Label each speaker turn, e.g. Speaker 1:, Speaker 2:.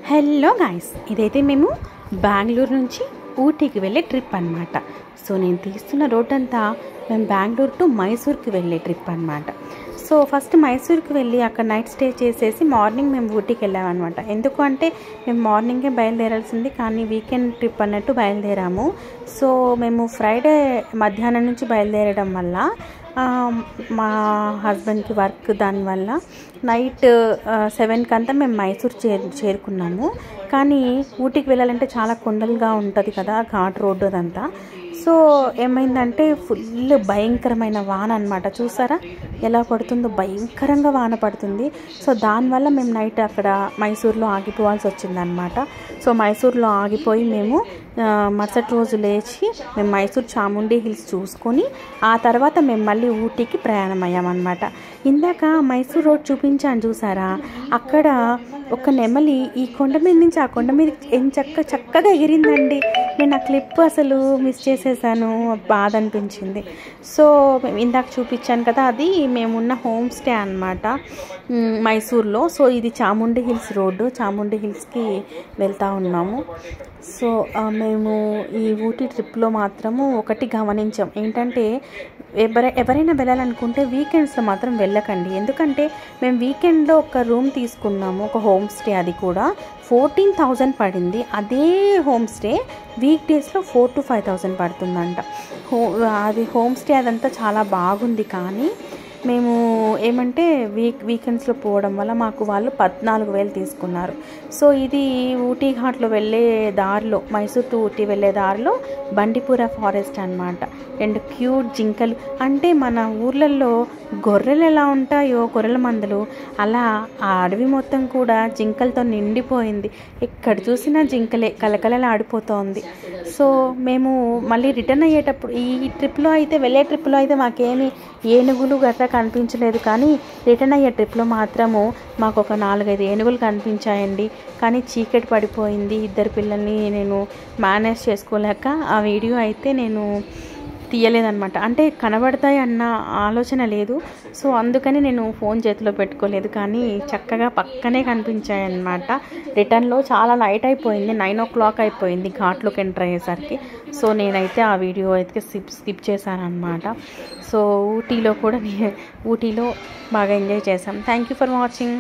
Speaker 1: Hello guys, ఇదైతే మేము బెంగళూరు నుంచి ఊటీకి వెళ్ళే ట్రిప్ అనమాట. సో నేను తీస్తున్న రోడ్ అంతా మేము బెంగళూరు టు మైసూర్కి వెళ్ళే ట్రిప్ అనమాట. సో ఫస్ట్ మైసూర్కి వెళ్ళి అక్కడ నైట్ స్టే చేసేసి మార్నింగ్ మేము ఊటీకి వెళ్ళామన్నమాట. ఎందుకు అంటే మేము మార్నింగే బయలుదేరాల్సింది, కానీ వీకెండ్ ట్రిప్ అన్నట్టు బయలుదేరాము. సో మేము ఫ్రైడే మధ్యాహ్నం నుంచి బయలుదేరడం వల్ల మా హస్బెండ్కి వర్క్, దానివల్ల నైట్ 7కి అంతా మేము మైసూర్ చేరుకున్నాము. కానీ ఊటీకి వెళ్ళాలంటే చాలా కొండలుగా ఉంటుంది కదా, ఘాట్ రోడ్డు అదంతా. సో ఏమైందంటే ఫుల్ భయంకరమైన వాన అనమాట. చూసారా ఎలా పడుతుందో, భయంకరంగా వాన పడుతుంది. సో దానివల్ల మేము నైట్ అక్కడ మైసూర్లో ఆగిపోవాల్సి వచ్చిందనమాట. సో మైసూర్లో ఆగిపోయి మేము మరుసటి రోజు లేచి మేము మైసూర్ చాముండి హిల్స్ చూసుకొని ఆ తర్వాత మేము మళ్ళీ ఊటీకి ప్రయాణం అయ్యామన్నమాట. ఇందాక మైసూర్ రోడ్ చూపించాను చూసారా, అక్కడ ఒక నెమలి ఈ కొండ మీద నుంచి ఆ కొండ మీద చక్కగా ఎగిరిందండి. నేను ఆ క్లిప్ అసలు మిస్ చేసేసాను, బాధ అనిపించింది. సో ఇందాక చూపించాను కదా, అది మేమున్న హోమ్ స్టే అనమాట మైసూర్లో. సో ఇది చాముండి హిల్స్ రోడ్డు, చాముండి హిల్స్కి వెళ్తూ ఉన్నాము. సో మేము ఈ ఊటీ ట్రిప్లో మాత్రము ఒకటి గమనించాం ఏంటంటే, ఎవరైనా వెళ్ళాలనుకుంటే వీకెండ్స్లో మాత్రం వెళ్ళకండి. ఎందుకంటే మేము వీకెండ్లో ఒక రూమ్ తీసుకున్నాము, ఒక హోమ్ స్టే, అది కూడా 14,000 పడింది. అదే హోమ్ స్టే వీక్ డేస్లో 4,000 to 5,000 పడుతుందంట. అది హోమ్ స్టే అదంతా చాలా బాగుంది. కానీ మేము ఏమంటే వీకెండ్స్లో పోవడం వల్ల మాకు వాళ్ళు 14,000 తీసుకున్నారు. సో ఇది ఊటీ ఘాట్లో వెళ్ళే దారిలో, మైసూర్ టు ఊటీ వెళ్ళే దారిలో బండిపుర ఫారెస్ట్ అనమాట. 2 క్యూట్ జింకలు, అంటే మన ఊర్లలో గొర్రెలు ఎలా ఉంటాయో గొర్రెల మందలు, అలా ఆ అడవి మొత్తం కూడా జింకలతో నిండిపోయింది. ఎక్కడ చూసినా జింకలే, కలకలలా ఆడిపోతోంది. సో మేము మళ్ళీ రిటర్న్ అయ్యేటప్పుడు, ఈ ట్రిప్లో అయితే, వెళ్ళే ట్రిప్లో అయితే మాకేమీ ఏనుగులు గట్రా కనిపించలేదు. కానీ రిటర్న్ అయ్యే ట్రిప్లో మాత్రము మాకు ఒక 4-5 ఏనుగులు కనిపించాయండి. కానీ చీకటి పడిపోయింది, 2 పిల్లల్ని నేను మేనేజ్ చేసుకోలేక ఆ వీడియో అయితే నేను తీయలేదన్నమాట. అంటే కనబడతాయి అన్న ఆలోచన లేదు. సో అందుకని నేను ఫోన్ చేతిలో పెట్టుకోలేదు. కానీ చక్కగా పక్కనే కనిపించాయి అన్నమాట. రిటర్న్లో చాలా నైట్ అయిపోయింది, 9 o'clock అయిపోయింది ఘాట్లోకి ఎంటర్ అయ్యేసరికి. సో నేనైతే ఆ వీడియో అయితే స్కిప్ చేశాను అనమాట. సో ఊటీలో బాగా ఎంజాయ్ చేశాం. Thank you for watching.